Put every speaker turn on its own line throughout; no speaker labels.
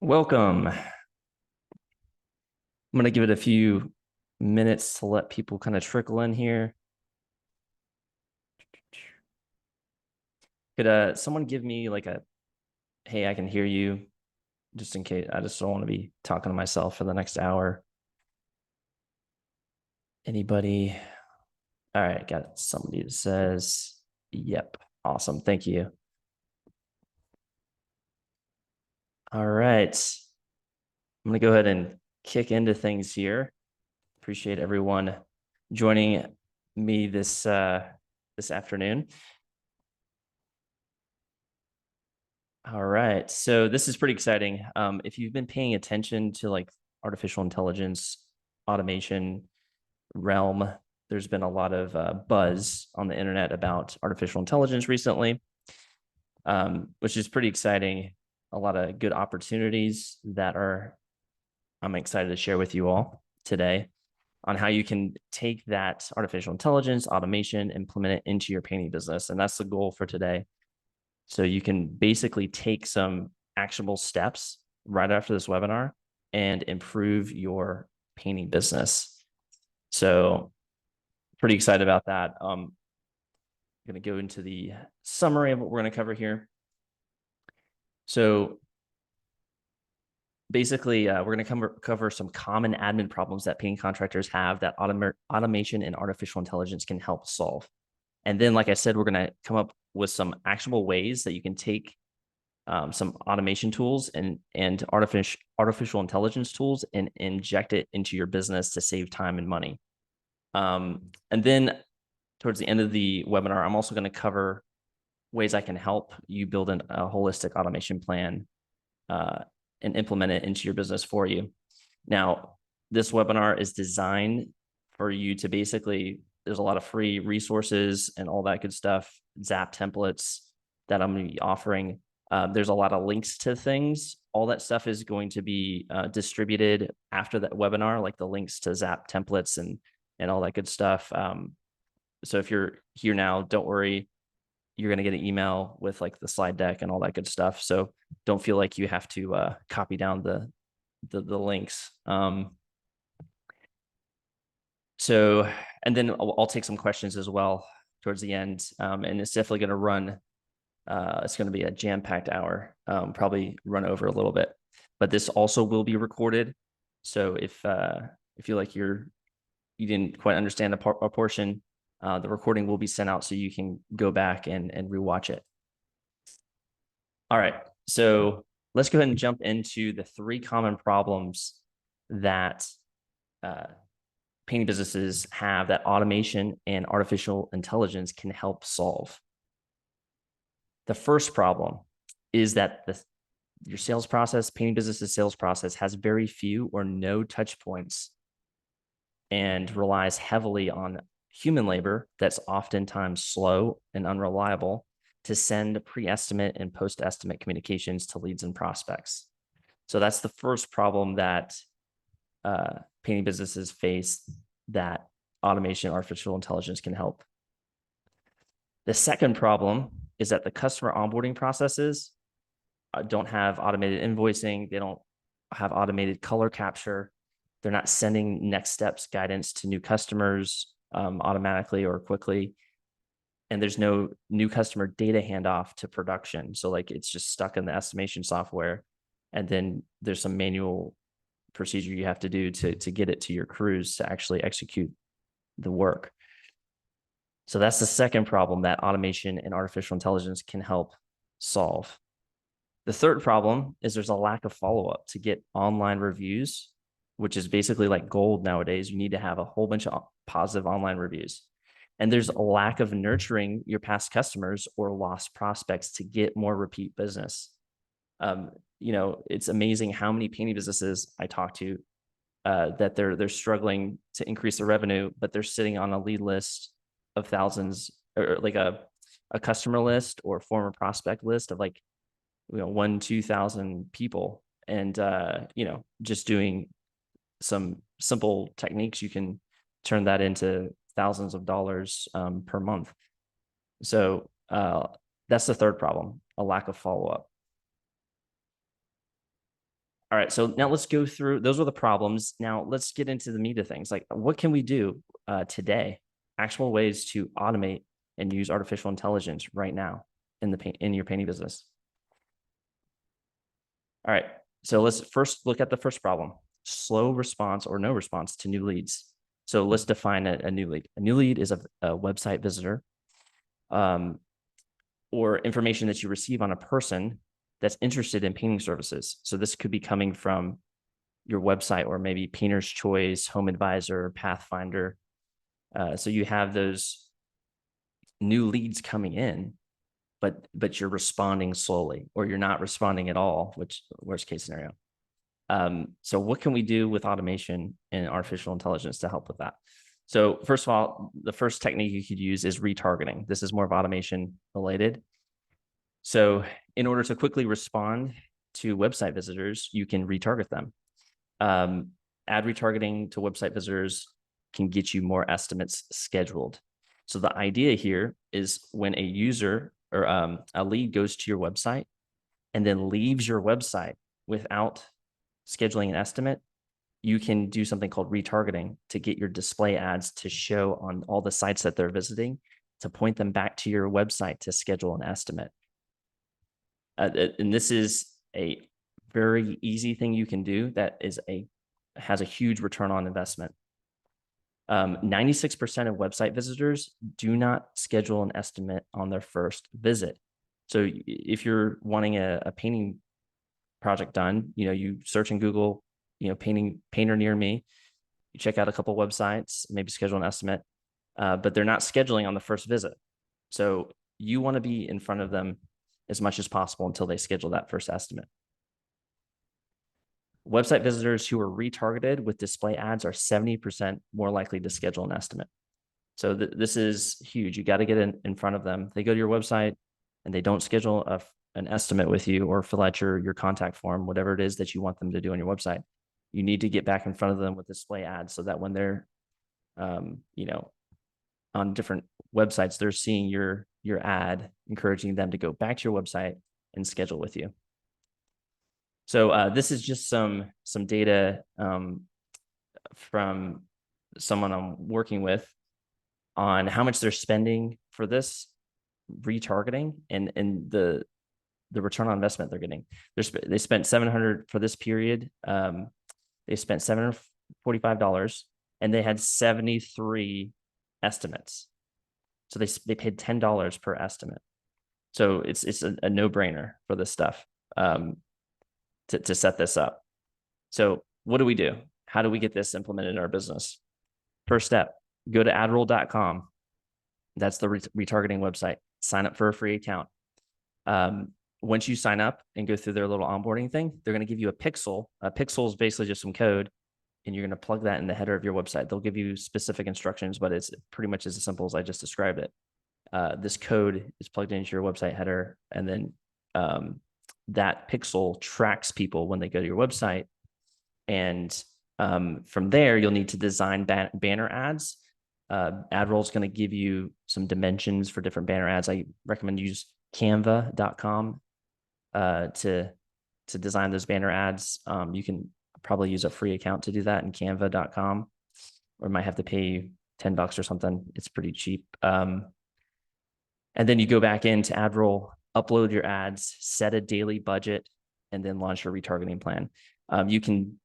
Welcome. I'm going to give it a few minutes to let people kind of trickle in here. Could someone give me like a, hey, I can hear you, just in case. I just don't want to be talking to myself for the next hour. Anybody? All right, got somebody that says, yep. Awesome. Thank you. All right. I'm going to go ahead and kick into things here. Appreciate everyone joining me this afternoon. All right. So this is pretty exciting. If you've been paying attention to like artificial intelligence, automation realm, there's been a lot of buzz on the internet about artificial intelligence recently, which is pretty exciting. A lot of good opportunities that I'm excited to share with you all today on how you can take that artificial intelligence, automation, implement it into your painting business. And that's the goal for today. So you can basically take some actionable steps right after this webinar and improve your painting business. So pretty excited about that. I'm going to go into the summary of what we're going to cover here. So basically, we're going to cover some common admin problems that painting contractors have that automation and artificial intelligence can help solve. And then, like I said, we're going to come up with some actionable ways that you can take some automation tools and artificial intelligence tools and inject it into your business to save time and money. And then towards the end of the webinar, I'm also going to cover ways I can help you build a holistic automation plan and implement it into your business for you. Now, this webinar is designed for you to basically, there's a lot of free resources and all that good stuff, Zap templates that I'm going to be offering. There's a lot of links to things. All that stuff is going to be distributed after that webinar, like the links to Zap templates and all that good stuff. So if you're here now, don't worry. You're going to get an email with like the slide deck and all that good stuff. So don't feel like you have to copy down the links. So, and then I'll take some questions as well towards the end. And it's definitely going to run. It's going to be a jam-packed hour, probably run over a little bit, but this also will be recorded. So if you feel like you didn't quite understand a portion, the recording will be sent out so you can go back and rewatch it. All right, so let's go ahead and jump into the 3 common problems that painting businesses have that automation and artificial intelligence can help solve. The first problem is that your sales process, painting business's sales process, has very few or no touch points and relies heavily on human labor that's oftentimes slow and unreliable to send pre-estimate and post-estimate communications to leads and prospects. So that's the first problem that painting businesses face that automation, artificial intelligence can help. The second problem is that the customer onboarding processes don't have automated invoicing. They don't have automated color capture. They're not sending next steps guidance to new customers automatically or quickly. And there's no new customer data handoff to production. So like it's just stuck in the estimation software. And then there's some manual procedure you have to do to get it to your crews to actually execute the work. So that's the second problem that automation and artificial intelligence can help solve. The third problem is there's a lack of follow-up to get online reviews, which is basically like gold nowadays. You need to have a whole bunch of positive online reviews. And there's a lack of nurturing your past customers or lost prospects to get more repeat business. It's amazing how many painting businesses I talk to that they're struggling to increase their revenue, but they're sitting on a lead list of thousands, or like a customer list or former prospect list of like 1,000-2,000 people, and just doing some simple techniques, you can turn that into thousands of dollars per month. So that's the third problem, a lack of follow-up. All right, so now let's go through, those are the problems. Now let's get into the meat of things. Like, what can we do today? Actual ways to automate and use artificial intelligence right now in your painting business. All right, so let's first look at the first problem: slow response or no response to new leads. So let's define a new lead. A new lead is a website visitor, or information that you receive on a person that's interested in painting services. So this could be coming from your website, or maybe Painter's Choice, Home Advisor, Pathfinder. So you have those new leads coming in, but you're responding slowly, or you're not responding at all, which worst case scenario. So what can we do with automation and artificial intelligence to help with that? So first of all, the first technique you could use is retargeting. This is more of automation related. So in order to quickly respond to website visitors, you can retarget them. Ad retargeting to website visitors can get you more estimates scheduled. So the idea here is when a user or a lead goes to your website and then leaves your website without scheduling an estimate, you can do something called retargeting to get your display ads to show on all the sites that they're visiting, to point them back to your website to schedule an estimate. And this is a very easy thing you can do that has a huge return on investment. 96% of website visitors do not schedule an estimate on their first visit. So if you're wanting a painting project done, you search in Google, painter near me, you check out a couple websites, maybe schedule an estimate, but they're not scheduling on the first visit. So you want to be in front of them as much as possible until they schedule that first estimate. Website visitors who are retargeted with display ads are 70% more likely to schedule an estimate. So this is huge. You got to get in front of them. They go to your website and they don't schedule an estimate with you, or fill out your contact form, whatever it is that you want them to do on your website. You need to get back in front of them with display ads, so that when they're, on different websites, they're seeing your ad, encouraging them to go back to your website and schedule with you. So this is just some data from someone I'm working with on how much they're spending for this retargeting and the return on investment they're getting. They spent $700 for this period. They spent $745, and they had 73 estimates. So they paid $10 per estimate. So it's a no-brainer for this stuff. To set this up. So what do we do? How do we get this implemented in our business? First step, go to adroll.com. That's the retargeting website. Sign up for a free account. Once you sign up and go through their little onboarding thing, they're going to give you a pixel. A pixel is basically just some code, and you're going to plug that in the header of your website. They'll give you specific instructions, but it's pretty much as simple as I just described it. This code is plugged into your website header, and then that pixel tracks people when they go to your website. And from there, you'll need to design banner ads. AdRoll is going to give you some dimensions for different banner ads. I recommend use canva.com to design those banner ads. You can probably use a free account to do that in canva.com, or might have to pay $10 or something. It's pretty cheap. And then you go back into AdRoll, upload your ads, set a daily budget, and then launch your retargeting plan. You can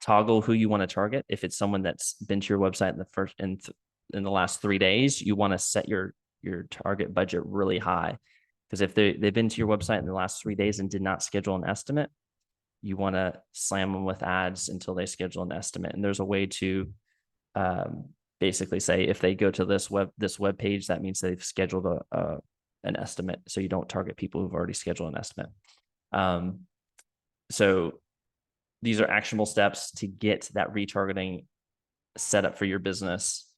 toggle who you want to target. If it's someone that's been to your website in the last 3 days, you want to set your target budget really high, because if they've been to your website in the last 3 days and did not schedule an estimate, you want to slam them with ads until they schedule an estimate. And there's a way to basically say, if they go to this web page, that means they've scheduled an estimate. So you don't target people who've already scheduled an estimate. So these are actionable steps to get that retargeting set up for your business.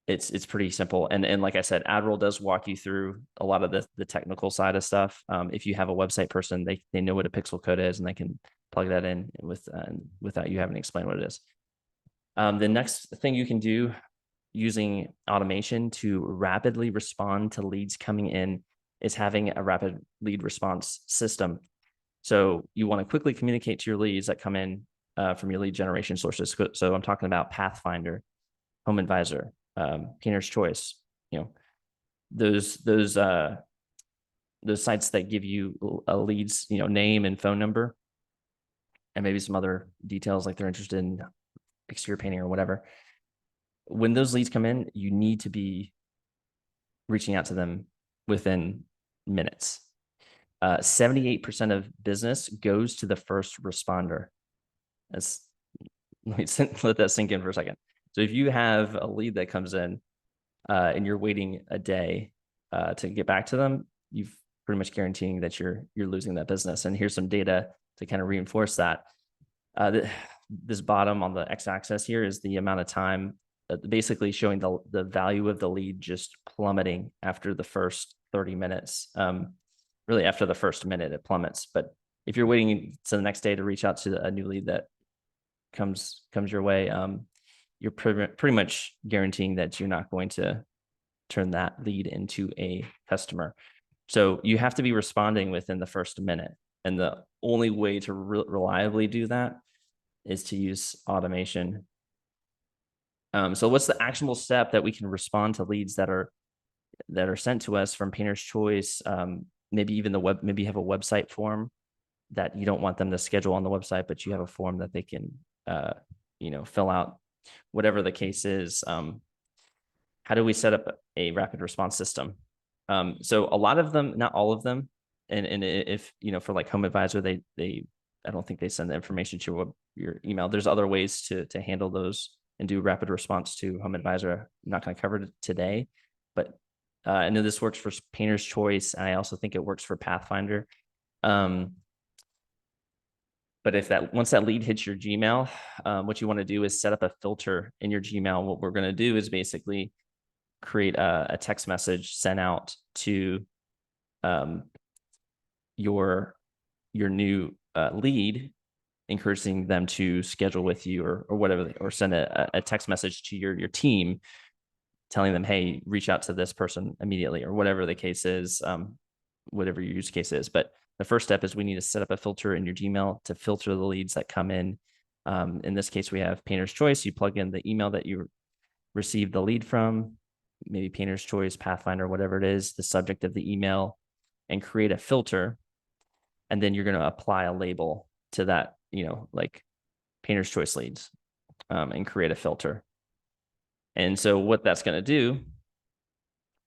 It's pretty simple. And like I said, AdRoll does walk you through a lot of the technical side of stuff. If you have a website person, they know what a pixel code is, and they can plug that in without you having to explain what it is. The next thing you can do using automation to rapidly respond to leads coming in is having a rapid lead response system. So you want to quickly communicate to your leads that come in from your lead generation sources. So I'm talking about Pathfinder, Home Advisor, Painter's Choice, those sites that give you a lead's, name and phone number, and maybe some other details like they're interested in exterior painting or whatever. When those leads come in, you need to be reaching out to them within minutes. 78% of business goes to the first responder. Let that sink in for a second. So if you have a lead that comes in and you're waiting a day to get back to them, you've pretty much guaranteeing that you're losing that business. And here's some data to kind of reinforce that. This bottom on the x-axis here is the amount of time, basically showing the value of the lead just plummeting after the first 30 minutes. Really, after the first minute, it plummets. But if you're waiting to the next day to reach out to a new lead that comes your way, you're pretty much guaranteeing that you're not going to turn that lead into a customer. So you have to be responding within the first minute. And the only way to reliably do that is to use automation. So what's the actionable step that we can respond to leads that are sent to us from Painter's Choice? Maybe even maybe you have a website form that you don't want them to schedule on the website, but you have a form that they can, fill out, whatever the case is. How do we set up a rapid response system? So a lot of them, not all of them, and if, for like Home Advisor, they I don't think they send the information to your email. There's other ways to handle those and do rapid response to Home Advisor. I'm not going to cover it today, but I know this works for Painter's Choice, and I also think it works for Pathfinder. But once that lead hits your Gmail, what you want to do is set up a filter in your Gmail. What we're going to do is basically create a text message sent out to your new lead, encouraging them to schedule with you or whatever, or send a text message to your team telling them, hey, reach out to this person immediately, or whatever the case is, whatever your use case is. But the first step is we need to set up a filter in your Gmail to filter the leads that come in. In this case, we have Painter's Choice. You plug in the email that you received the lead from, maybe Painter's Choice, Pathfinder, whatever it is, the subject of the email, and create a filter. And then you're going to apply a label to that, like Painter's Choice leads, and create a filter. And so what that's going to do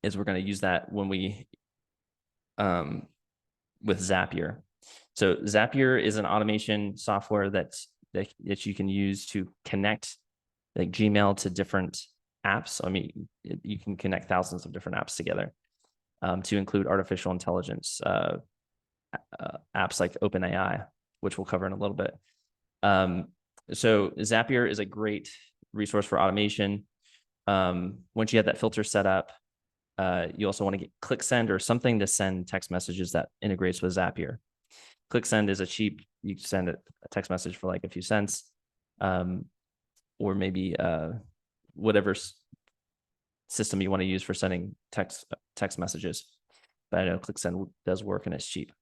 is we're going to use that when we, with Zapier. So Zapier is an automation software that you can use to connect like Gmail to different apps. I mean, you can connect thousands of different apps together, to include artificial intelligence apps like OpenAI, which we'll cover in a little bit. So Zapier is a great resource for automation. Once you have that filter set up, you also want to get ClickSend or something to send text messages that integrates with Zapier. ClickSend is you can send a text message for like a few cents, or maybe whatever system you want to use for sending text messages. But I know ClickSend does work and it's cheap.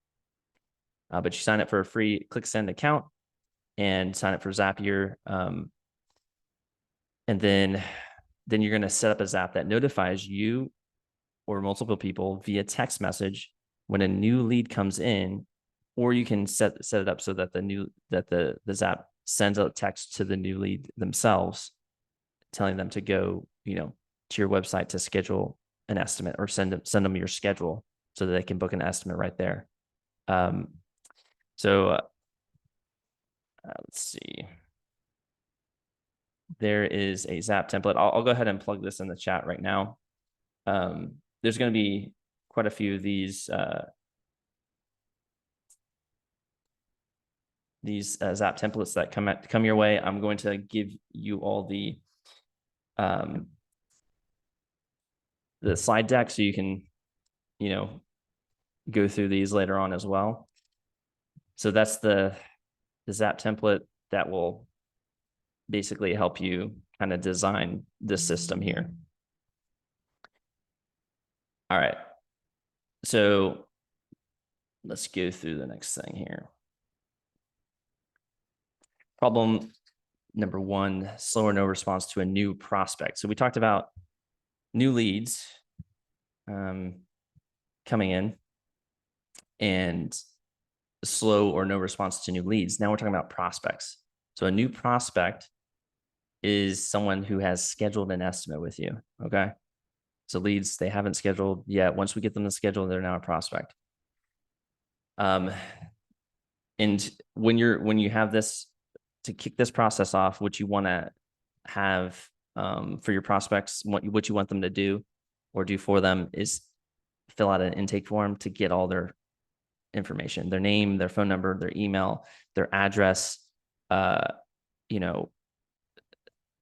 But you sign up for a free ClickSend account and sign up for Zapier. And then you're going to set up a Zap that notifies you or multiple people via text message when a new lead comes in, or you can set it up so that the Zap sends a text to the new lead themselves, telling them to go, to your website to schedule an estimate, or send them your schedule so that they can book an estimate right there. So let's see. There is a Zap template. I'll go ahead and plug this in the chat right now. There's going to be quite a few of these Zap templates that come your way. I'm going to give you all the slide deck so you can, go through these later on as well. So that's the Zap template that will basically help you kind of design this system here. All right. So let's go through the next thing here. Problem number one, slow or no response to a new prospect. So we talked about new leads coming in and slow or no response to new leads. Now we're talking about prospects. So a new prospect is someone who has scheduled an estimate with you. Okay. So leads they haven't scheduled yet. Once we get them to schedule, they're now a prospect. And when you have this to kick this process off, what you want to have for your prospects, what you want them to do or do for them is fill out an intake form to get all their information, their name, their phone number, their email, their address, you know,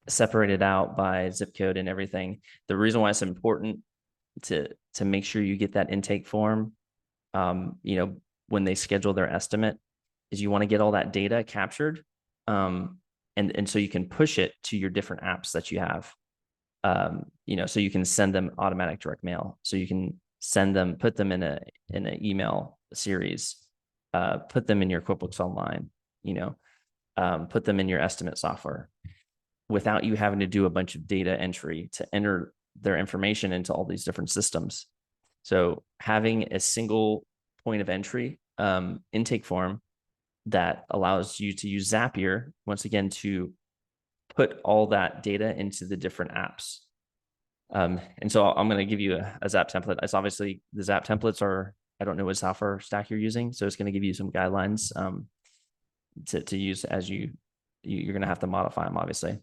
separated out by zip code and everything. The reason why it's important to make sure you get that intake form, you know, when they schedule their estimate, is you want to get all that data captured, and so you can push it to your different apps that you have. You know, so you can send them automatic direct mail. So you can send them, put them in an email series, put them in your QuickBooks Online, you know, put them in your estimate software without you having to do a bunch of data entry to enter their information into all these different systems. So having a single point of entry intake form that allows you to use Zapier, once again, to put all that data into the different apps. And so I'm going to give you a Zap template. It's obviously the Zap templates are, I don't know what software stack you're using. So it's going to give you some guidelines to use as you're going to have to modify them, obviously.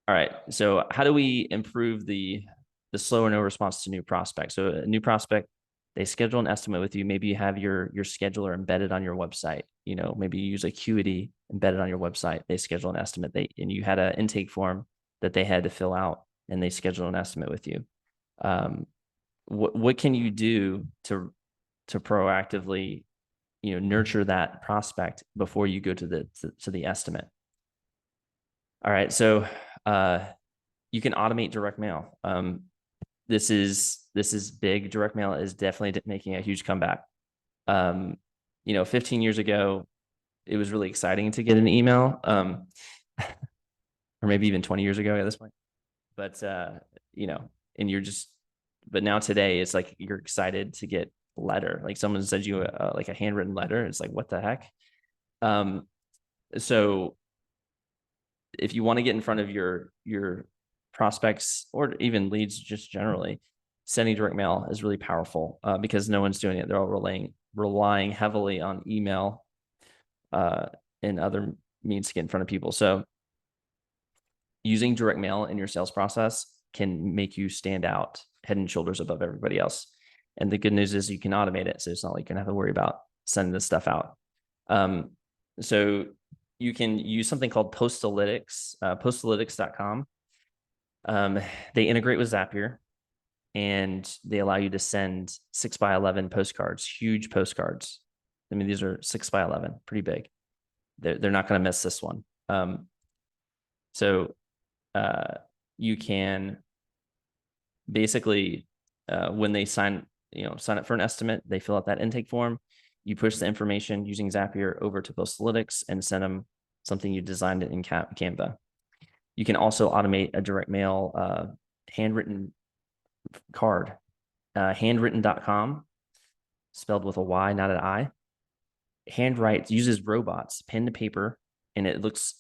All right. So how do we improve the slow or no response to new prospects? So a new prospect, they schedule an estimate with you. Maybe you have your scheduler embedded on your website. You know, maybe you use Acuity embedded on your website. They schedule an estimate. And you had an intake form that they had to fill out, and they schedule an estimate with you. What can you do to proactively, you know, nurture that prospect before you go to the estimate? All right. So you can automate direct mail. This is big. Direct mail is definitely making a huge comeback. You know, 15 years ago, it was really exciting to get an email, or maybe even 20 years ago at this point. But you know, and but now today it's like you're excited to get a letter. Like someone sends you like a handwritten letter. It's like, what the heck? So if you want to get in front of your prospects or even leads just generally, sending direct mail is really powerful because no one's doing it. They're all relying heavily on email and other means to get in front of people. So using direct mail in your sales process can make you stand out head and shoulders above everybody else. And the good news is you can automate it. So it's not like you're going to have to worry about sending this stuff out. So you can use something called Postalytics, postalytics.com. They integrate with Zapier, and they allow you to send 6x11 postcards, huge postcards. I mean, these are 6x11, pretty big. They're not going to miss this one. So you can basically, when they sign up for an estimate, they fill out that intake form. You push the information using Zapier over to Postalytics and send them something you designed it in Canva. You can also automate a direct mail handwritten card, handwritten.com, spelled with a Y, not an I. Handwrites, uses robots, pen to paper, and it looks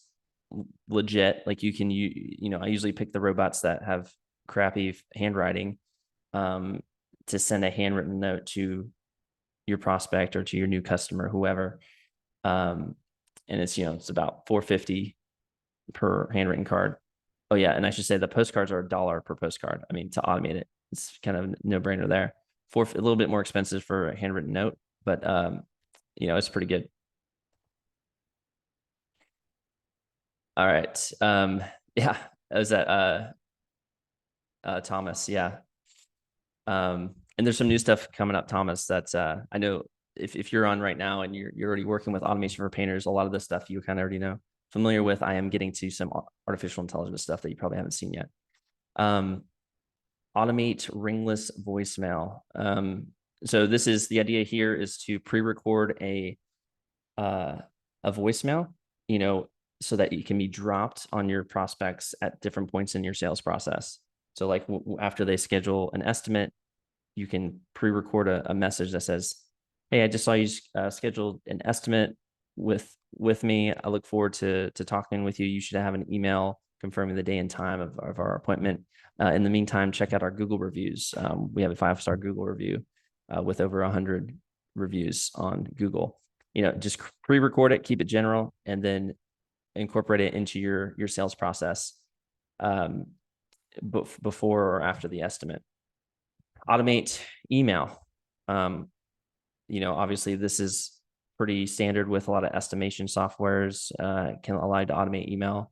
legit. Like you can, I usually pick the robots that have crappy handwriting to send a handwritten note to your prospect or to your new customer, whoever. And it's about $4.50 per handwritten card. Oh yeah, and I should say the postcards are $1 per postcard. I mean, to automate it, it's kind of no brainer there. A little bit more expensive for a handwritten note, but it's pretty good. All right. Yeah, is that Thomas? Yeah. And there's some new stuff coming up, Thomas. That's I know if you're on right now and you're already working with automation for painters, a lot of this stuff you kind of already know familiar with. I am getting to some artificial intelligence stuff that you probably haven't seen yet. Automate ringless voicemail. So this is the idea here is to pre-record a voicemail, so that it can be dropped on your prospects at different points in your sales process. So like after they schedule an estimate, you can pre-record a message that says, "Hey, I just saw you scheduled an estimate with me. I look forward to talking with you. You should have an email confirming the day and time of our appointment. In the meantime, check out our Google reviews. We have a 5-star Google review with over 100 reviews on Google. Just pre-record it, keep it general, and then incorporate it into your sales process before or after the estimate. Automate email. Obviously this is pretty standard with a lot of estimation softwares, can allow you to automate email.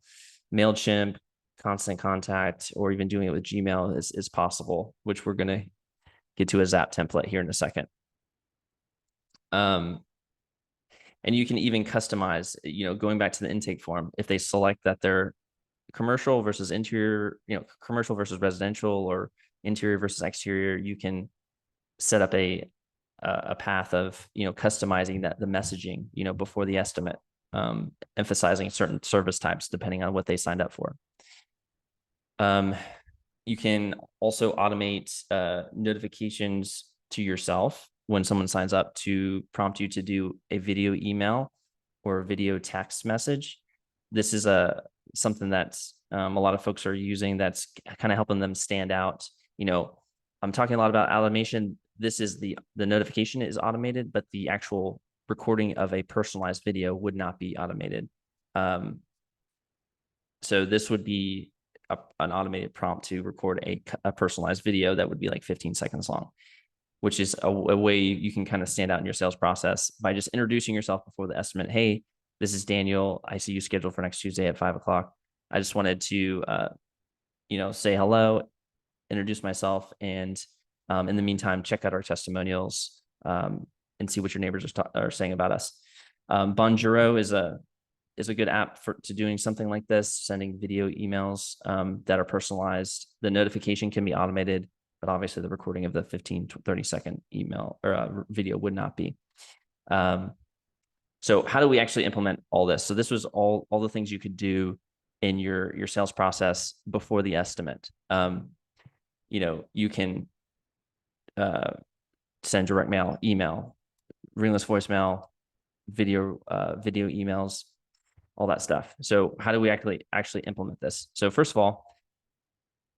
MailChimp, Constant Contact, or even doing it with Gmail is possible, which we're going to get to a Zap template here in a second. And you can even customize, going back to the intake form, if they select that they're commercial versus interior, commercial versus residential, or interior versus exterior, you can set up a path of, customizing the messaging, before the estimate, emphasizing certain service types depending on what they signed up for. You can also automate notifications to yourself when someone signs up to prompt you to do a video email or a video text message. This is something that's a lot of folks are using that's kind of helping them stand out. I'm talking a lot about automation. This is the notification is automated, but the actual recording of a personalized video would not be automated. So this would be an automated prompt to record a personalized video that would be like 15 seconds long, which is a way you can kind of stand out in your sales process by just introducing yourself before the estimate. Hey, this is Daniel. I see you scheduled for next Tuesday at 5:00. I just wanted to, say hello, introduce myself, and in the meantime, check out our testimonials and see what your neighbors are saying about us. Bonjoro is a good app to doing something like this, sending video emails that are personalized. The notification can be automated, but obviously the recording of the 15 to 30-second email or video would not be. So how do we actually implement all this? So this was all the things you could do in your sales process before the estimate. You can send direct mail, email, Ringless voicemail, video emails, all that stuff. So how do we actually implement this? So first of all,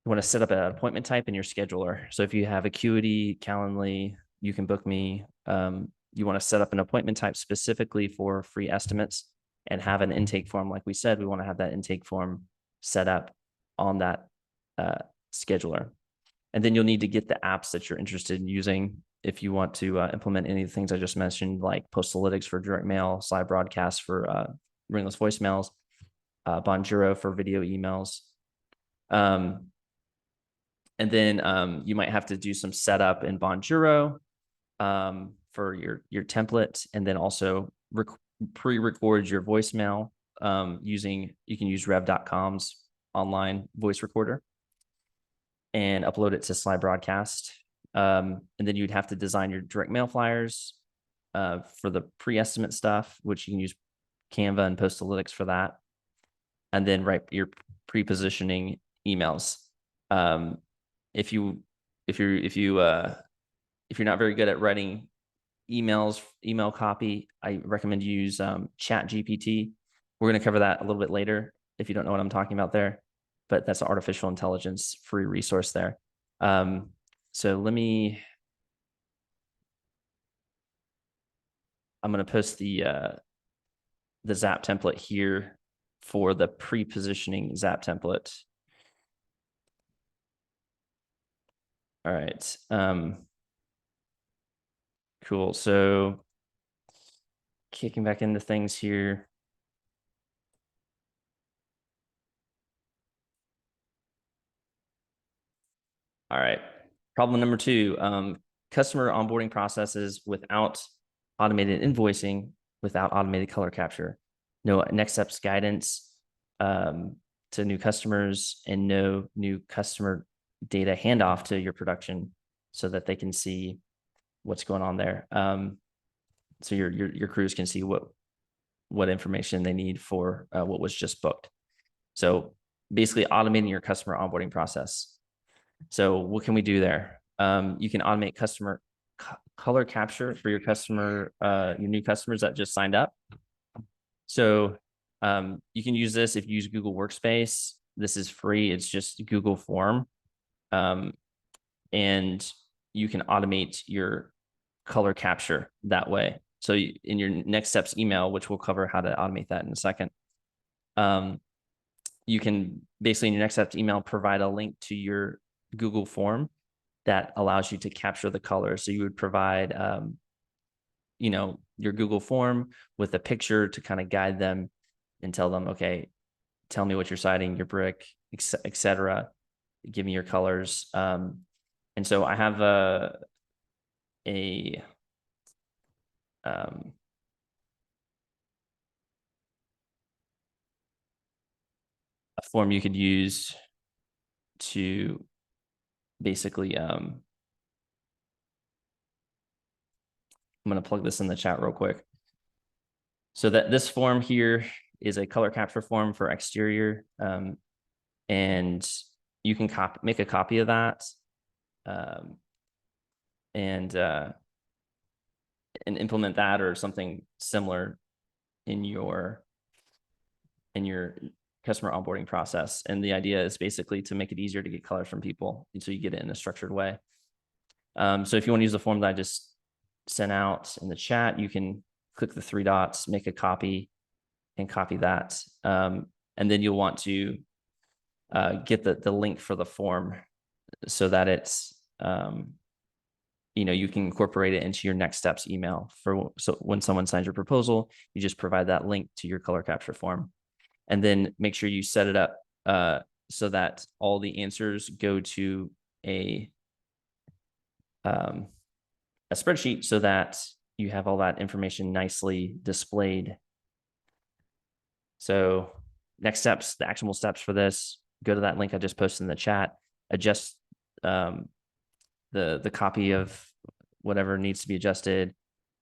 you want to set up an appointment type in your scheduler. So if you have Acuity, Calendly, You Can Book Me, you want to set up an appointment type specifically for free estimates and have an intake form. Like we said, we want to have that intake form set up on that scheduler. And then you'll need to get the apps that you're interested in using if you want to implement any of the things I just mentioned, like Postalytics for direct mail, Slide Broadcast for Ringless voicemails, Bonjoro for video emails. And then you might have to do some setup in Bonjoro for your template, and then also pre-record your voicemail you can use rev.com's online voice recorder and upload it to Slide Broadcast. And then you'd have to design your direct mail flyers for the pre-estimate stuff, which you can use Canva and Postalytics for that. And then write your pre-positioning emails. If you're not very good at writing email copy, I recommend you use ChatGPT. We're going to cover that a little bit later if you don't know what I'm talking about there, but that's an artificial intelligence free resource there. So I'm going to post the Zap template here for the pre-positioning Zap template. All right. Cool. So kicking back into things here. All right. Problem number 2, customer onboarding processes without automated invoicing, without automated color capture, no next steps guidance to new customers, and no new customer data handoff to your production so that they can see what's going on there. So your crews can see what information they need for what was just booked. So basically automating your customer onboarding process. So what can we do there? You can automate customer color capture for your new customers that just signed up. So you can use this if you use Google Workspace. This is free. It's just Google Form. And you can automate your color capture that way. So in your next steps email, which we'll cover how to automate that in a second, you can basically in your next steps email provide a link to your Google form that allows you to capture the colors. So you would provide, your Google form with a picture to kind of guide them and tell them, okay, tell me what you're siding, your brick, etc. Give me your colors. And so I have a form you could use to basically, I'm going to plug this in the chat real quick. So that this form here is a color capture form for exterior. And you can make a copy of that and implement that or something similar in your customer onboarding process. And the idea is basically to make it easier to get colors from people, so you get it in a structured way. So if you want to use the form that I just sent out in the chat, you can click the three dots, make a copy, and copy that. And then you'll want to get the link for the form so that it's, you can incorporate it into your next steps email so when someone signs your proposal, you just provide that link to your color capture form. And then make sure you set it up so that all the answers go to a spreadsheet so that you have all that information nicely displayed. So next steps, the actionable steps for this, go to that link I just posted in the chat, adjust the copy of whatever needs to be adjusted,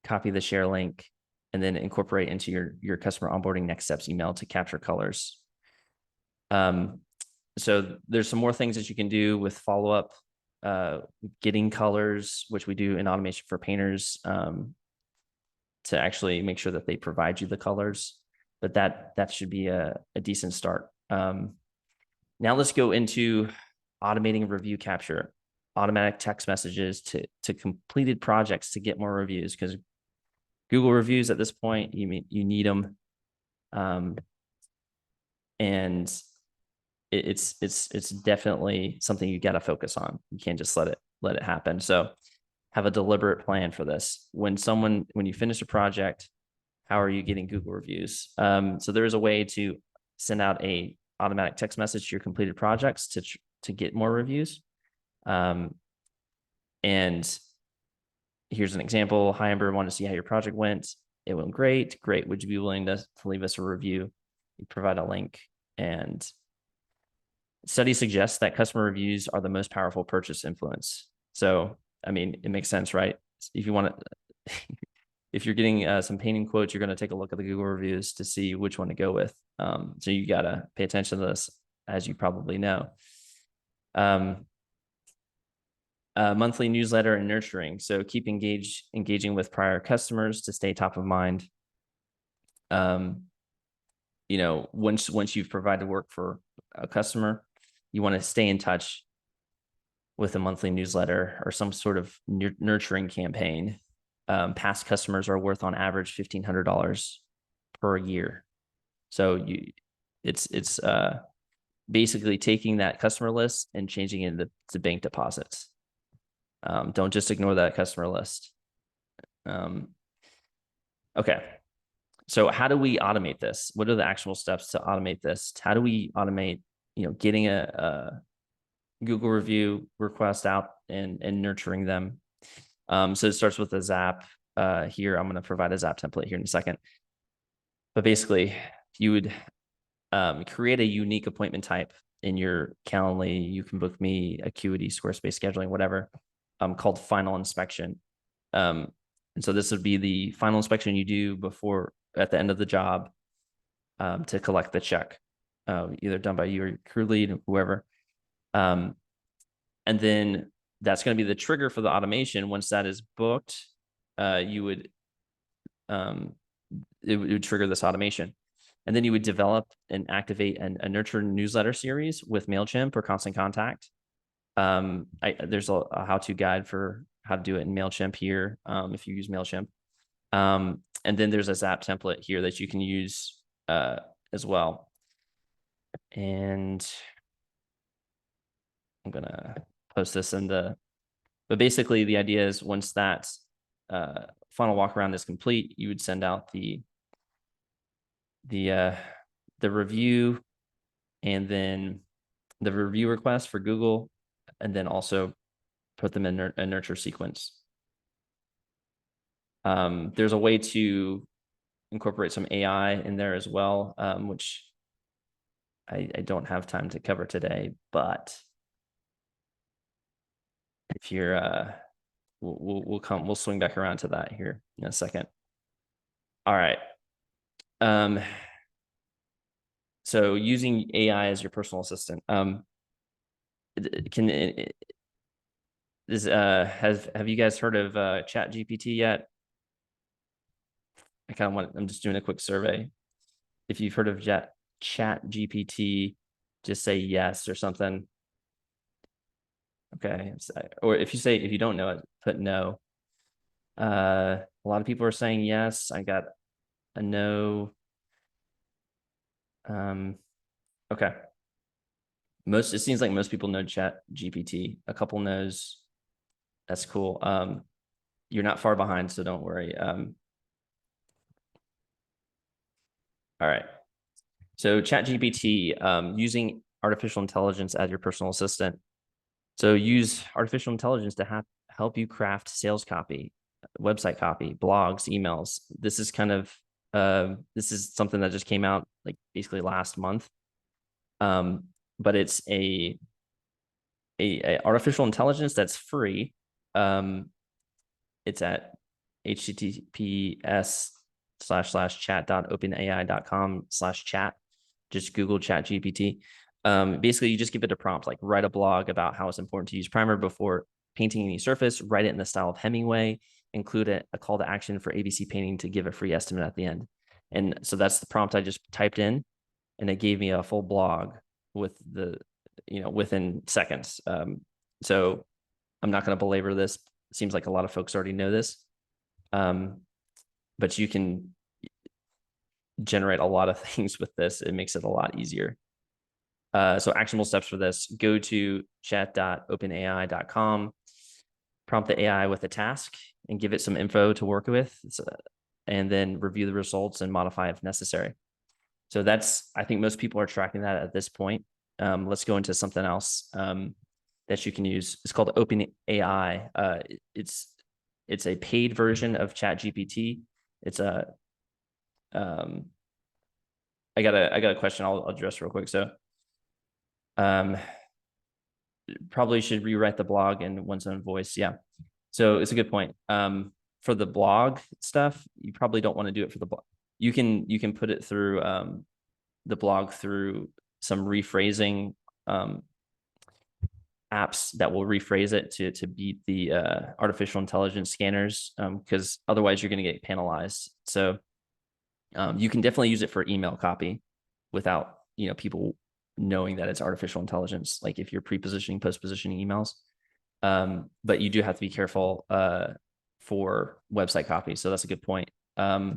copy the share link, and then incorporate into your customer onboarding next steps email to capture colors. So there's some more things that you can do with follow-up, getting colors, which we do in automation for painters, to actually make sure that they provide you the colors. But that should be a decent start. Now let's go into automating review capture, automatic text messages to completed projects to get more reviews, because Google reviews at this point, you need them. And it's definitely something you got to focus on. You can't just let it happen. So have a deliberate plan for this. When you finish a project, how are you getting Google reviews? So there is a way to send out a automatic text message to your completed projects to get more reviews. And here's an example. Hi, Amber, want to see how your project went. It went great. Great. Would you be willing to leave us a review? You provide a link. And studies suggest that customer reviews are the most powerful purchase influence. So, I mean, it makes sense, right? If you want to, if you're getting some painting quotes, you're going to take a look at the Google reviews to see which one to go with. So you got to pay attention to this, as you probably know. Monthly newsletter and nurturing. So keep engaging with prior customers to stay top of mind. Once you've provided work for a customer, you want to stay in touch with a monthly newsletter or some sort of nurturing campaign. Past customers are worth on average $1,500 per year. So it's basically taking that customer list and changing it into bank deposits. Don't just ignore that customer list. Okay. So how do we automate this? What are the actual steps to automate this? How do we automate, getting a Google review request out and nurturing them? So it starts with a Zap. Here, I'm going to provide a Zap template here in a second. But basically, you would create a unique appointment type in your Calendly. You can book me, Acuity, Squarespace scheduling, whatever, called final inspection. And so this would be the final inspection you do before at the end of the job to collect the check, either done by you or your crew lead, whoever. And then that's going to be the trigger for the automation. Once that is booked, you would it would trigger this automation. And then you would develop and activate a nurture newsletter series with MailChimp or Constant Contact. There's a how-to guide for how to do it in MailChimp here, if you use MailChimp. And then there's a Zap template here that you can use as well. And I'm going to post this in the, but basically the idea is once that final walk around is complete, you would send out the review and then the review request for Google, and then also put them in a nurture sequence. There's a way to incorporate some AI in there as well, which I don't have time to cover today, but if you're, we'll swing back around to that here in a second. All right. So using AI as your personal assistant, have you guys heard of ChatGPT yet? I'm just doing a quick survey. If you've heard of ChatGPT, just say yes or something. Okay. Or if you don't know it, put no. A lot of people are saying yes. I got a no. Okay. It seems like most people know ChatGPT. A couple knows. That's cool. You're not far behind, so don't worry. All right. So ChatGPT, using artificial intelligence as your personal assistant. So use artificial intelligence to help you craft sales copy, website copy, blogs, emails. This is this is something that just came out like basically last month. But it's a artificial intelligence that's free. It's at https://chat.openai.com/chat. Just Google ChatGPT. Basically, you just give it a prompt, like write a blog about how it's important to use primer before painting any surface, write it in the style of Hemingway, include a call to action for ABC Painting to give a free estimate at the end. And so that's the prompt I just typed in, and it gave me a full blog with within seconds. So I'm not going to belabor this. It seems like a lot of folks already know this. But you can generate a lot of things with this. It makes it a lot easier. So actionable steps for this: go to chat.openai.com, prompt the AI with a task and give it some info to work with, and then review the results and modify if necessary. So I think most people are tracking that at this point. Let's go into something else that you can use. It's called OpenAI. It's a paid version of ChatGPT. It's I got a question I'll address real quick. So probably should rewrite the blog in one's own voice. Yeah. So it's a good point. For the blog stuff, you probably don't want to do it for the blog. You can put it through the blog through some rephrasing apps that will rephrase it to beat the artificial intelligence scanners, because otherwise you're going to get penalized. So you can definitely use it for email copy without people knowing that it's artificial intelligence, like if you're pre-positioning, post-positioning emails. But you do have to be careful for website copy. So that's a good point. But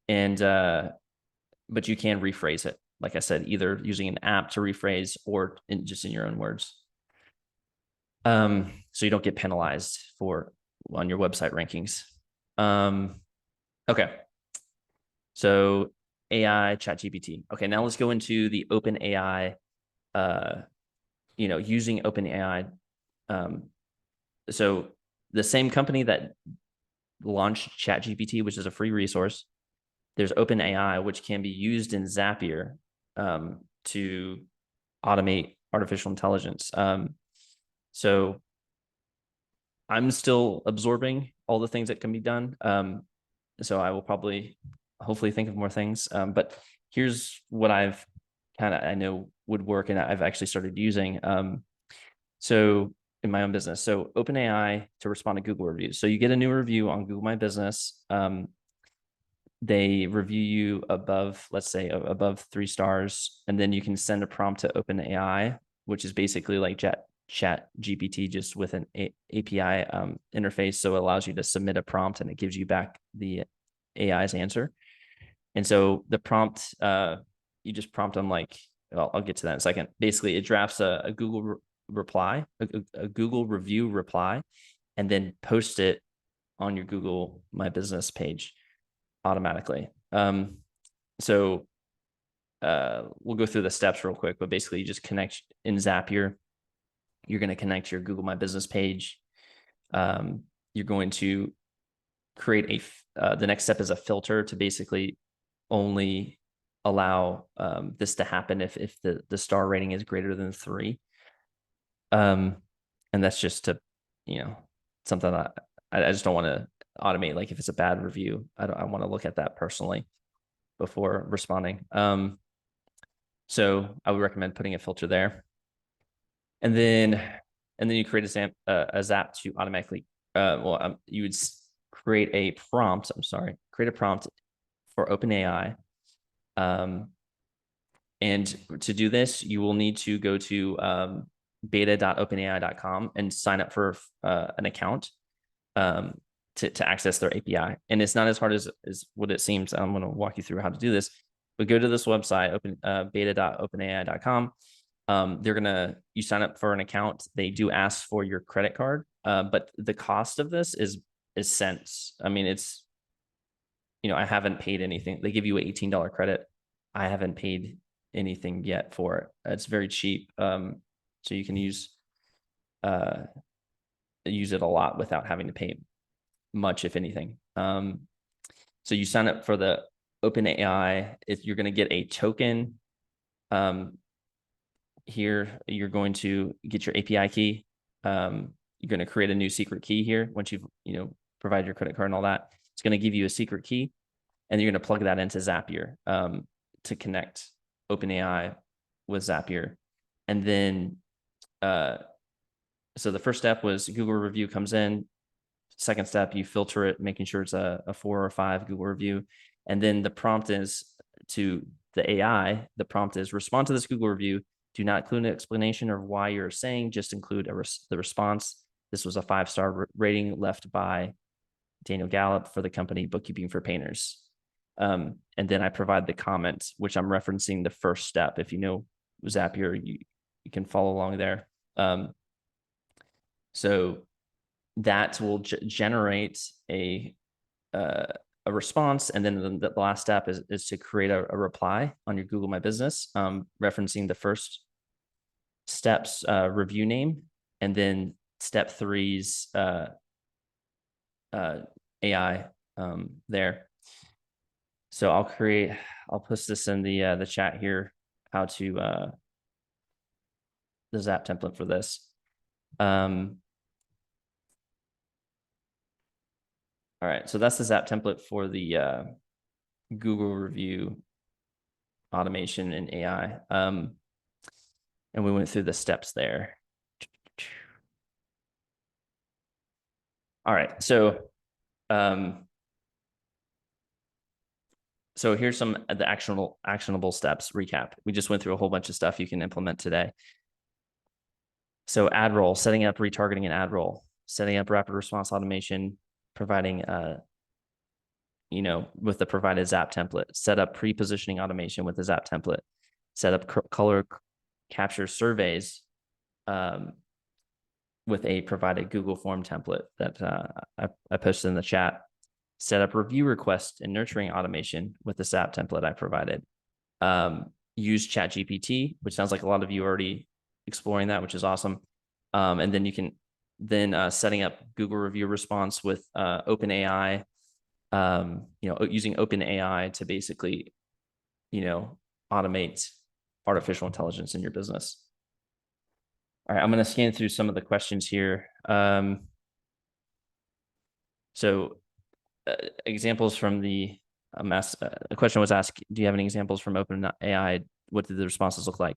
you can rephrase it, like I said, either using an app to rephrase or just in your own words. So you don't get penalized on your website rankings. Okay. So AI, ChatGPT. Okay, now let's go into the OpenAI, using OpenAI. So the same company that launched ChatGPT, which is a free resource, there's OpenAI, which can be used in Zapier to automate artificial intelligence. So I'm still absorbing all the things that can be done. So I will probably hopefully think of more things. But here's what I know would work and I've actually started using. So in my own business, so OpenAI to respond to Google reviews. So you get a new review on Google My Business. They review you above, let's say above 3 stars, and then you can send a prompt to OpenAI, which is basically like chat GPT, just with an API interface. So it allows you to submit a prompt and it gives you back the AI's answer. And so the prompt, you just prompt them like, well, I'll get to that in a second. Basically, it drafts a Google reply, a Google review reply, and then post it on your Google My Business page automatically. So we'll go through the steps real quick, but basically you just connect in Zapier. You're going to connect your Google My Business page. You're going to create the next step is a filter to basically only allow this to happen if the star rating is greater than 3. And that's just to, something that I just don't want to automate. Like if it's a bad review, I want to look at that personally before responding. So I would recommend putting a filter there. And then you create a Zap to automatically, you would create a prompt. Create a prompt for OpenAI. And to do this, you will need to go to beta.openai.com and sign up for an account to access their API. And it's not as hard as what it seems. I'm going to walk you through how to do this. But go to this website, beta.openai.com. You sign up for an account. They do ask for your credit card, but the cost of this is cents. I mean, it's, I haven't paid anything. They give you an $18 credit. I haven't paid anything yet for it. It's very cheap. So you can use it a lot without having to pay much, if anything. So you sign up for the OpenAI. If you're going to get a token, here you're going to get your API key. You're going to create a new secret key here once you've provide your credit card and all that. It's going to give you a secret key, and you're going to plug that into Zapier to connect OpenAI with Zapier. And then so the first step was Google review comes in. Second step, you filter it, making sure it's a 4 or 5 Google review. And then the prompt is to the AI. The prompt is respond to this Google review. Do not include an explanation of why you're saying, just include the response. This was a 5-star rating left by Daniel Gallup for the company Bookkeeping for Painters. And then I provide the comment, which I'm referencing the first step. If you know Zapier, you can follow along there. So that will generate a response. And then the last step is to create a reply on your Google My Business, referencing the first step's review name, and then step 3's AI there. So I'll post this in the chat here, how to the Zap template for this. All right, so that's the Zap template for the Google review automation and AI. And we went through the steps there. All right, so here's some of the actionable steps recap. We just went through a whole bunch of stuff you can implement today. So ad roll, setting up retargeting an ad roll, setting up rapid response automation, providing with the provided Zap template, set up pre-positioning automation with the Zap template, set up color capture surveys with a provided Google form template that I posted in the chat, set up review request and nurturing automation with the Zap template I provided, use ChatGPT, which sounds like a lot of you are already exploring that, which is awesome. And then you can setting up Google review response with OpenAI, using OpenAI to basically, automate artificial intelligence in your business. All right, I'm going to scan through some of the questions here. So examples from a question was asked, do you have any examples from OpenAI? What did the responses look like?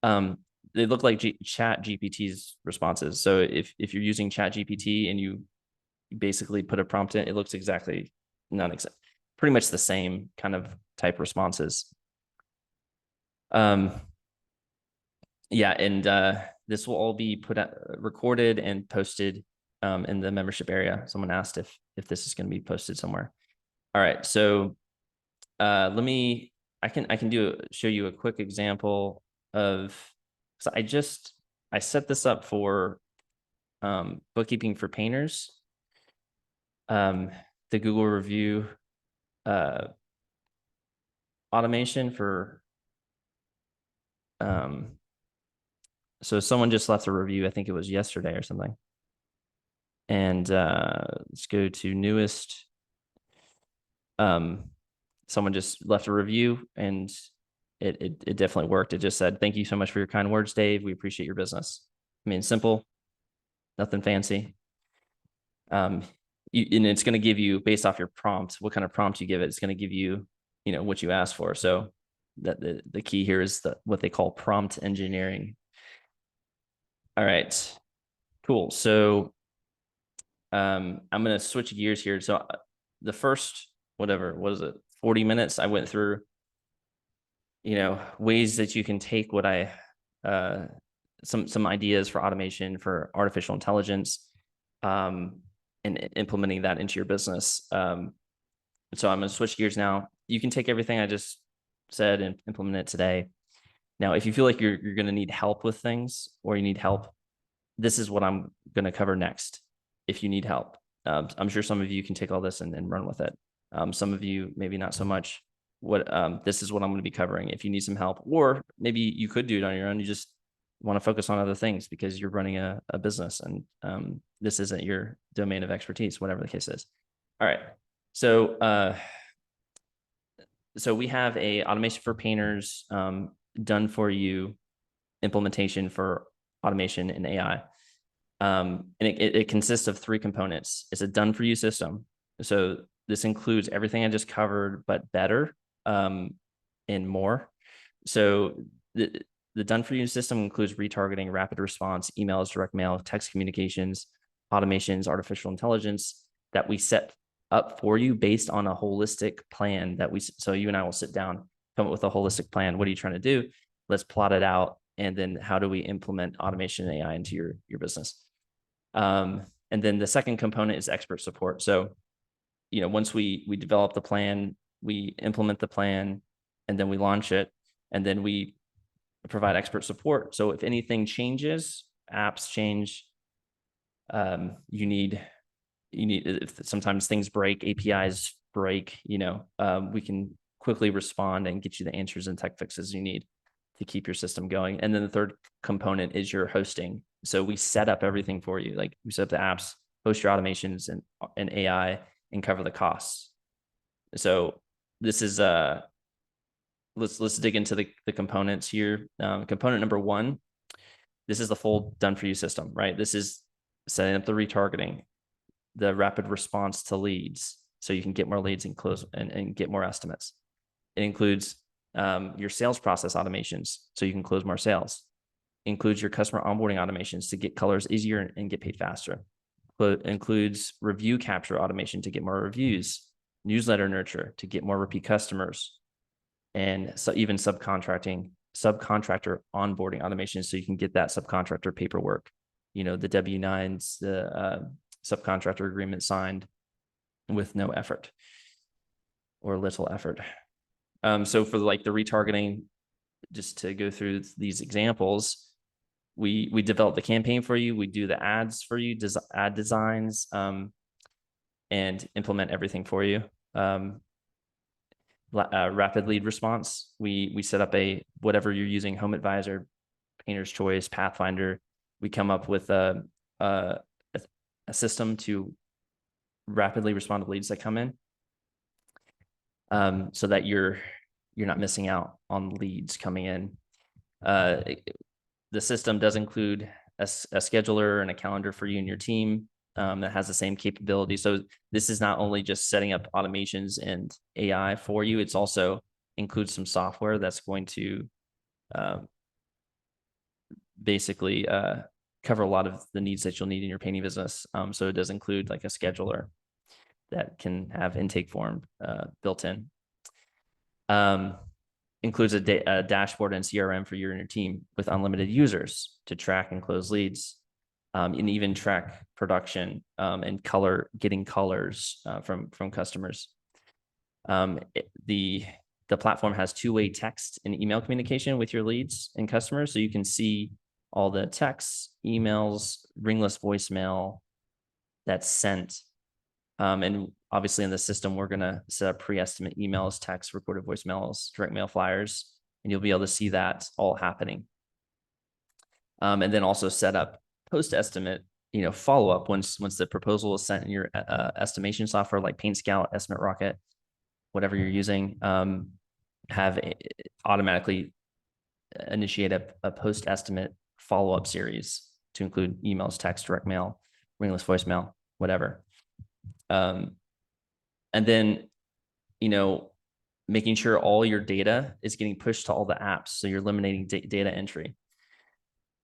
They look like Chat GPT's responses. So if you're using Chat GPT and you basically put a prompt in, it looks exactly, pretty much the same kind of type responses. Yeah, and this will all be recorded and posted in the membership area. Someone asked if this is going to be posted somewhere. All right, so I can show you a quick example of, so I set this up for Bookkeeping for Painters, the Google review automation for so someone just left a review, I think it was yesterday or something. And let's go to newest. Someone just left a review, and it definitely worked. It just said, "Thank you so much for your kind words, Dave. We appreciate your business." I mean, simple, nothing fancy. And it's going to give you, based off your prompt, what kind of prompt you give it. It's going to give you, what you asked for. So that the key here is what they call prompt engineering. All right, cool. So I'm going to switch gears here. So the first, whatever, what is it, 40 minutes, I went through, ways that you can take what some ideas for automation, for artificial intelligence, and implementing that into your business. So I'm going to switch gears now. You can take everything I just said and implement it today. Now, if you feel like you're going to need help with things, or you need help, this is what I'm going to cover next. If you need help, I'm sure some of you can take all this and run with it. Some of you, maybe not so much. This is what I'm going to be covering. If you need some help, or maybe you could do it on your own, you just want to focus on other things because you're running a business, and this isn't your domain of expertise, whatever the case is. All right. So we have a automation for painters, done for you implementation for automation and AI. And it consists of 3 components. It's a done for you system. So this includes everything I just covered, but better, and more. So the done for you system includes retargeting, rapid response, emails, direct mail, text communications, automations, artificial intelligence that we set up for you based on a holistic plan so you and I will sit down, come up with a holistic plan. What are you trying to do? Let's plot it out. And then how do we implement automation and AI into your business? And then the second component is expert support. So, once we develop the plan, we implement the plan, and then we launch it, and then we provide expert support. So if anything changes, apps change, if sometimes things break, APIs break, we can quickly respond and get you the answers and tech fixes you need to keep your system going. And then the third component is your hosting. So we set up everything for you. Like, we set up the apps, host your automations and AI, and cover the costs. So this is let's dig into the components here. Component number 1, this is the full done for you system, right? This is setting up the retargeting, the rapid response to leads, so you can get more leads and close and get more estimates. It includes your sales process automations, so you can close more sales. It includes your customer onboarding automations to get colors easier and get paid faster. It includes review capture automation to get more reviews, newsletter nurture to get more repeat customers, and so even subcontractor onboarding automation, so you can get that subcontractor paperwork, the W-9s, the subcontractor agreement signed with no effort or little effort. So for the retargeting, just to go through these examples, we develop the campaign for you. We do the ads for you, ad designs, and implement everything for you. Rapid lead response. We set up whatever you're using, Home Advisor, Painter's Choice, Pathfinder. We come up with a system to rapidly respond to leads that come in, so that you're not missing out on leads coming in. The system does include a scheduler and a calendar for you and your team. that has the same capability. So this is not only just setting up automations and AI for you, it's also includes some software that's going to basically cover a lot of the needs that you'll need in your painting business. So it does include like a scheduler that can have intake form built in. Includes a dashboard and CRM for you and your team with unlimited users to track and close leads, and even track production and getting colors from customers. The platform has two-way text and email communication with your leads and customers, so you can see all the texts, emails, ringless voicemail that's sent. And obviously in the system, we're going to set up pre-estimate emails, text, recorded voicemails, direct mail flyers, and you'll be able to see that all happening. And then also set up post-estimate, follow-up once the proposal is sent in your estimation software like Paint Scout, Estimate Rocket, whatever you're using, have automatically initiate a post-estimate follow-up series to include emails, text, direct mail, ringless voicemail, whatever. And then, making sure all your data is getting pushed to all the apps. So you're eliminating data entry.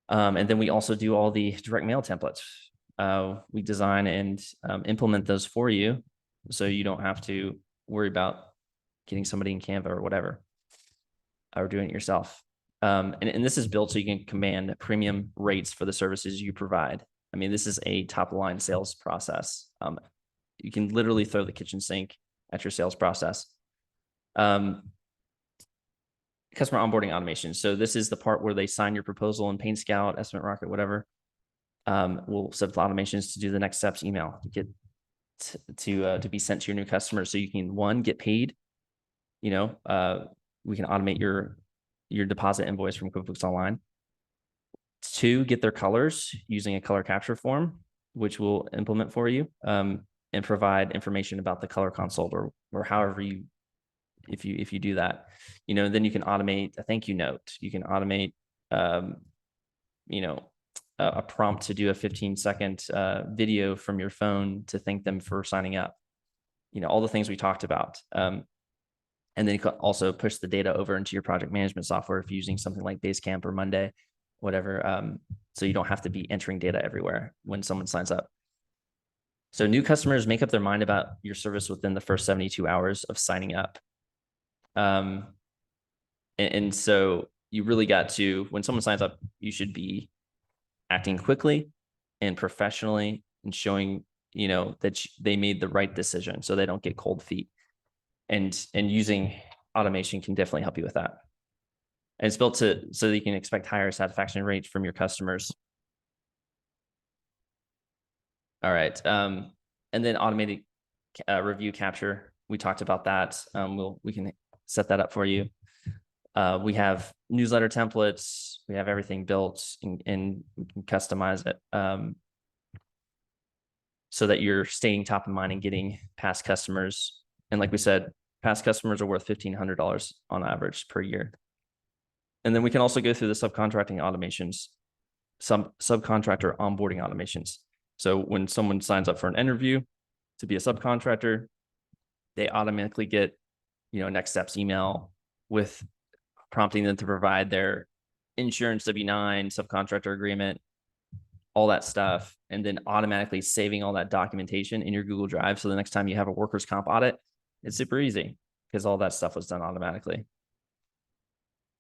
And then we also do all the direct mail templates. We design and implement those for you, so you don't have to worry about getting somebody in Canva or whatever, or doing it yourself. And this is built so you can command premium rates for the services you provide. I mean, this is a top-line sales process. You can literally throw the kitchen sink at your sales process. Customer onboarding automation. So this is the part where they sign your proposal in Paint Scout, Estimate Rocket, whatever. We'll set up the automations to do the next steps email to get to be sent to your new customers. So you can, one, get paid. We can automate your deposit invoice from QuickBooks Online. Two, get their colors using a color capture form, which we'll implement for you, and provide information about the color consult or however if you do that, then you can automate a thank you note. You can automate, a prompt to do a 15-second video from your phone to thank them for signing up. All the things we talked about. And then you can also push the data over into your project management software if you're using something like Basecamp or Monday, whatever. So you don't have to be entering data everywhere when someone signs up. So new customers make up their mind about your service within the first 72 hours of signing up. And so you really got to, when someone signs up, you should be acting quickly and professionally and showing, that they made the right decision so they don't get cold feet. And using automation can definitely help you with that. And it's built so that you can expect higher satisfaction rates from your customers. All right. And then automated review capture. We talked about that. We can set that up for you. We have newsletter templates. We have everything built and we can customize it so that you're staying top of mind and getting past customers. And like we said, past customers are worth $1,500 on average per year. And then we can also go through the subcontracting automations, some subcontractor onboarding automations. So when someone signs up for an interview to be a subcontractor, they automatically get, next steps email with prompting them to provide their insurance W-9, subcontractor agreement, all that stuff, and then automatically saving all that documentation in your Google Drive. So the next time you have a workers' comp audit, it's super easy because all that stuff was done automatically.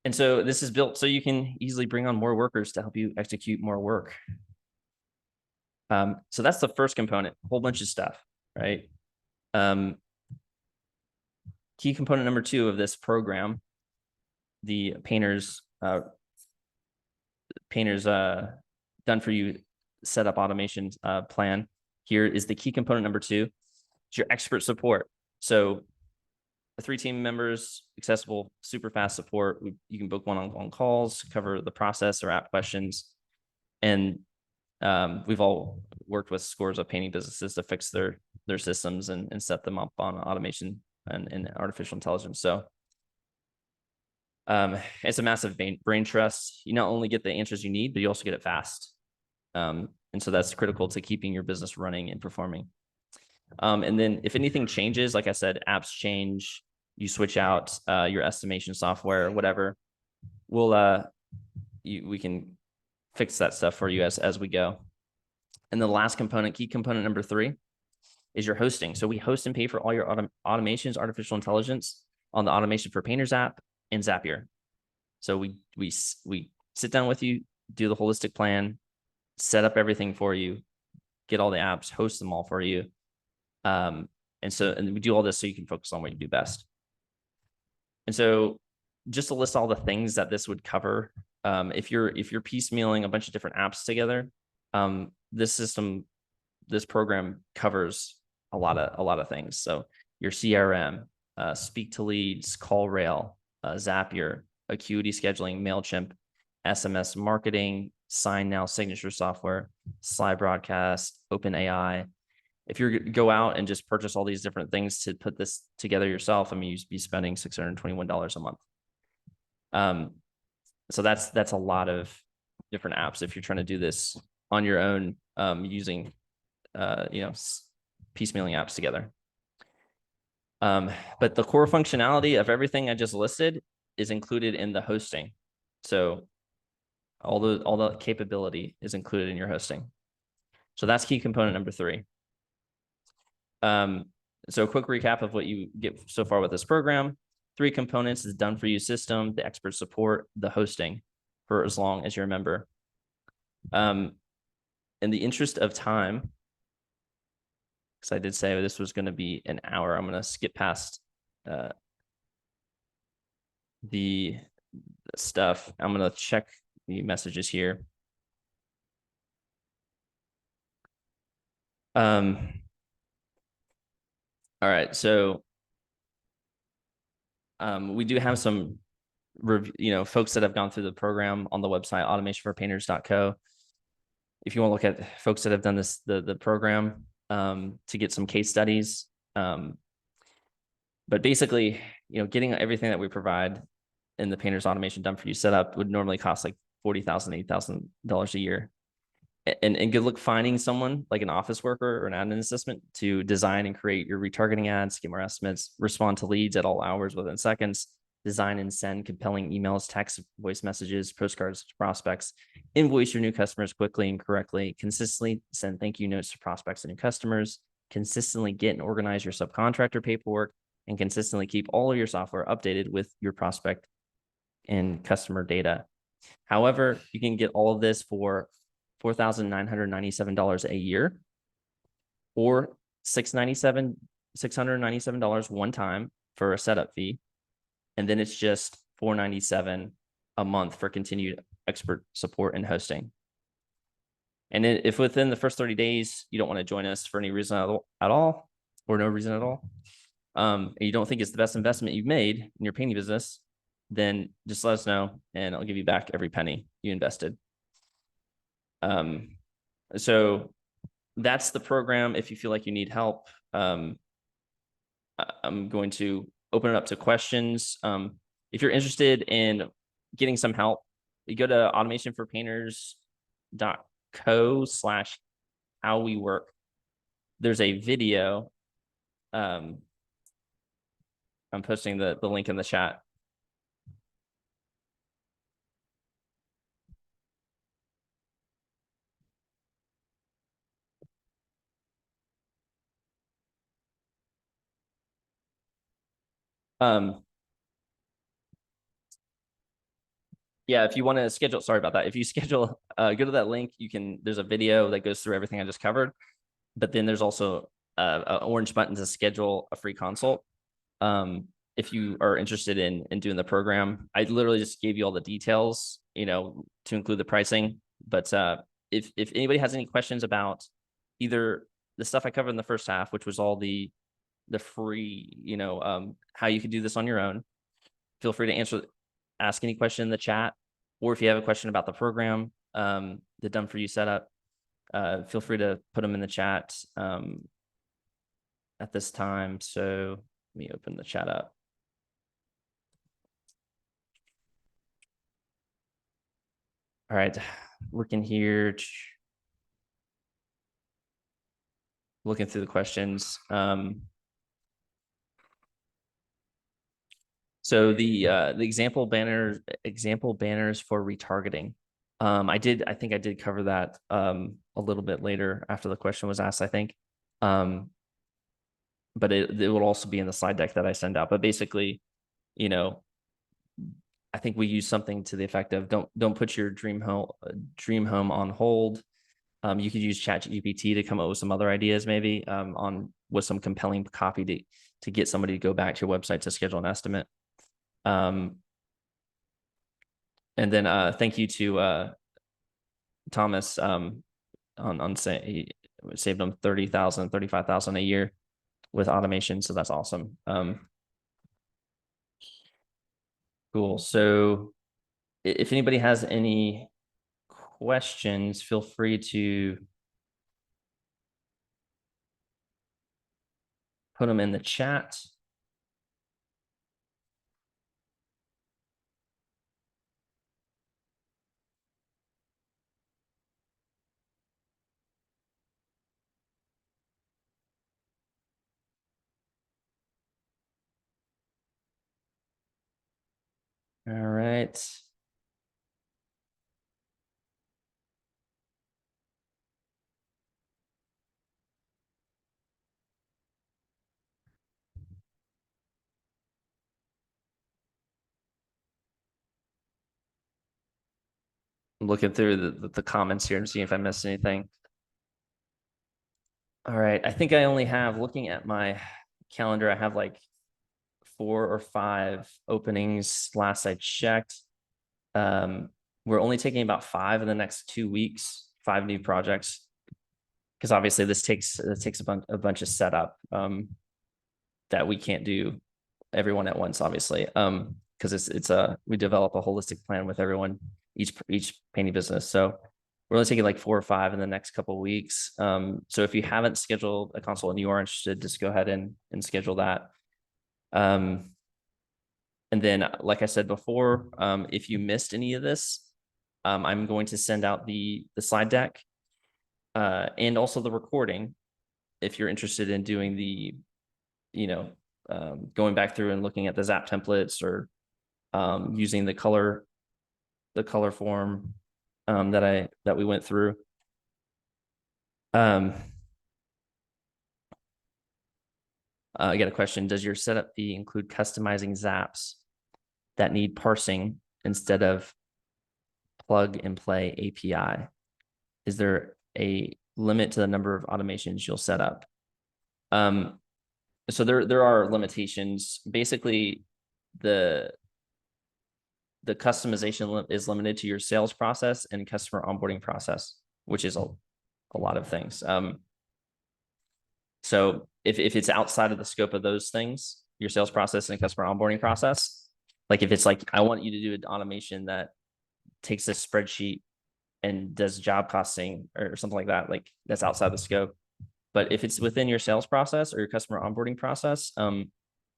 And so this is built so you can easily bring on more workers to help you execute more work. So that's the first component, a whole bunch of stuff, right? Key component number 2 of this program, the painters done for you setup automation plan. Here is the key component number 2. It's your expert support. So the 3 team members, accessible, super fast support. You can book one-on-one calls, cover the process or app questions. And we've all worked with scores of painting businesses to fix their systems and set them up on automation and artificial intelligence. So it's a massive brain trust. You not only get the answers you need, but you also get it fast. And so that's critical to keeping your business running and performing. And then if anything changes, like I said, apps change, you switch out your estimation software, whatever, we can fix that stuff for you as we go. And the last component, key component number 3, is your hosting. So we host and pay for all your automations, artificial intelligence on the Automation for Painters app and Zapier. So we sit down with you, do the holistic plan, set up everything for you, get all the apps, host them all for you. And we do all this so you can focus on what you do best. And so just to list all the things that this would cover, if you're piecemealing a bunch of different apps together, this program covers a lot of things. So your CRM, Speak to Leads, CallRail, Zapier, Acuity Scheduling, MailChimp, SMS marketing, Sign Now signature software, Slide Broadcast, OpenAI. If you go out and just purchase all these different things to put this together yourself, I mean, you'd be spending $621 a month. So that's a lot of different apps if you're trying to do this on your own, using piecemealing apps together. But the core functionality of everything I just listed is included in the hosting. So all the capability is included in your hosting. So that's key component number 3. So a quick recap of what you get so far with this program. 3 components: is done for you system, the expert support, the hosting for as long as you're a member. In the interest of time, because I did say this was going to be an hour, I'm going to skip past the stuff. I'm going to check the messages here. All right, so we do have some folks that have gone through the program on the website automationforpainters.co. If you want to look at folks that have done this the program, to get some case studies. But basically, getting everything that we provide in the Painters Automation Done For You setup would normally cost like $40,000, $80,000 a year. And good luck finding someone like an office worker or an admin assistant to design and create your retargeting ads, get more estimates, respond to leads at all hours within seconds, design and send compelling emails, text, voice messages, postcards to prospects, invoice your new customers quickly and correctly, consistently send thank you notes to prospects and new customers, consistently get and organize your subcontractor paperwork, and consistently keep all of your software updated with your prospect and customer data. However, you can get all of this for $4,997 a year, or $697 one time for a setup fee, and then it's just $497 a month for continued expert support and hosting. And if within the first 30 days you don't want to join us for any reason at all, or no reason at all, and you don't think it's the best investment you've made in your painting business, then just let us know and I'll give you back every penny you invested. So that's the program. If you feel like you need help, I'm going to open it up to questions. If you're interested in getting some help, you go to automationforpainters.co/how-we-work. There's a video. I'm posting the link in the chat. Yeah, if you want to schedule, sorry about that. If you schedule, go to that link, there's a video that goes through everything I just covered, but then there's also an orange button to schedule a free consult. If you are interested in doing the program, I literally just gave you all the details, to include the pricing. But if anybody has any questions about either the stuff I covered in the first half, which was all the free, how you could do this on your own, feel free to ask any question in the chat, or if you have a question about the program, the Done For You setup, feel free to put them in the chat at this time. So let me open the chat up. All right, looking here. looking through the questions. So the example banners for retargeting. I think I did cover that a little bit later after the question was asked, I think. But it will also be in the slide deck that I send out. But basically, you know, I think we use something to the effect of don't put your dream home on hold. You could use ChatGPT to come up with some other ideas, maybe on with some compelling copy to get somebody to go back to your website to schedule an estimate. And then thank you to Thomas on say he saved them 30,000, 35,000 a year with automation. So that's awesome. Cool. So if anybody has any questions, feel free to put them in the chat. All right. I'm looking through the comments here and see if I missed anything. All right. I think I only have, looking at my calendar, I have like 4 or 5 openings last I checked. We're only taking about 5 in the next 2 weeks, 5 new projects. Because obviously this takes a bunch of setup that we can't do everyone at once, obviously. Because we develop a holistic plan with everyone, each painting business. So we're only taking like 4 or 5 in the next couple of weeks. So if you haven't scheduled a consult and you are interested, just go ahead and schedule that. And then, like I said before, if you missed any of this, I'm going to send out the slide deck and also the recording if you're interested in doing the, going back through and looking at the Zap templates or using the color form that we went through. I get a question. Does your setup fee include customizing Zaps that need parsing instead of plug and play API? Is there a limit to the number of automations you'll set up? So there are limitations. Basically, the customization is limited to your sales process and customer onboarding process, which is a lot of things. So if it's outside of the scope of those things, your sales process and customer onboarding process, like if it's like, I want you to do an automation that takes this spreadsheet and does job costing or something like that, like that's outside the scope. But if it's within your sales process or your customer onboarding process,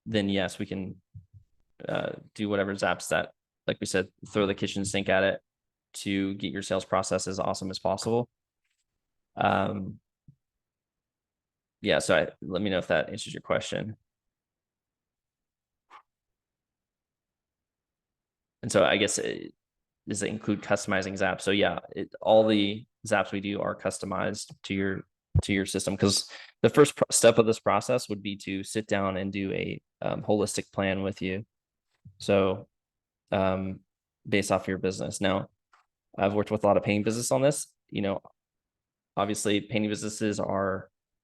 then yes, we can do whatever Zaps that, like we said, throw the kitchen sink at it to get your sales process as awesome as possible. Yeah, so let me know if that answers your question. And so I guess does it include customizing Zaps? So yeah, all the Zaps we do are customized to your system, because the first step of this process would be to sit down and do a holistic plan with you. So based off your business. Now, I've worked with a lot of painting business on this. Obviously painting businesses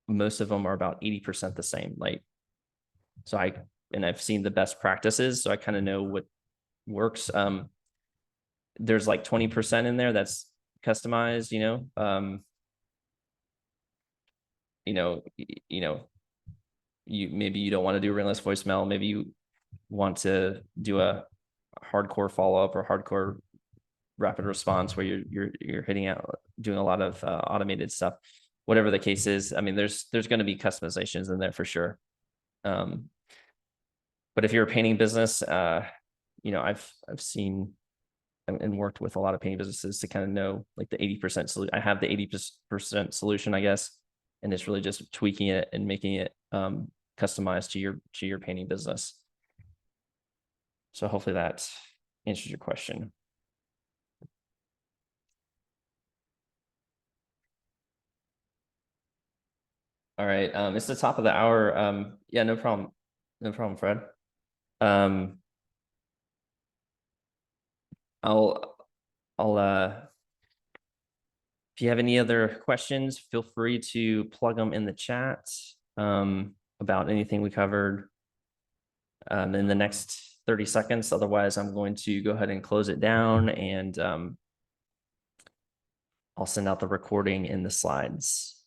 most of them are about 80% the same. Like, so I've seen the best practices, so I kind of know what works. There's like 20% in there that's customized, maybe you don't want to do ringless voicemail. Maybe you want to do a hardcore follow-up or hardcore rapid response where you're hitting out, doing a lot of automated stuff. Whatever the case is, I mean, there's going to be customizations in there for sure. But if you're a painting business, I've seen and worked with a lot of painting businesses to kind of know like the 80% solution. I have the 80% solution, I guess. and it's really just tweaking it and making it customized to your painting business. So hopefully that answers your question. All right. It's the top of the hour. Yeah, no problem. No problem, Fred. I'll if you have any other questions, feel free to plug them in the chat about anything we covered in the next 30 seconds. Otherwise, I'm going to go ahead and close it down, and I'll send out the recording in the slides.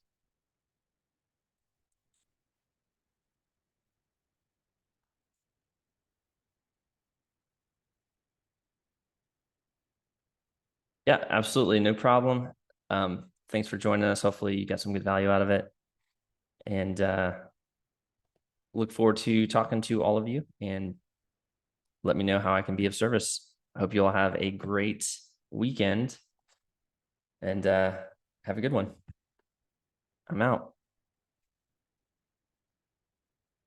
Yeah, absolutely. No problem. Thanks for joining us. Hopefully you got some good value out of it. And look forward to talking to all of you, and let me know how I can be of service. I hope you all have a great weekend, and have a good one. I'm out.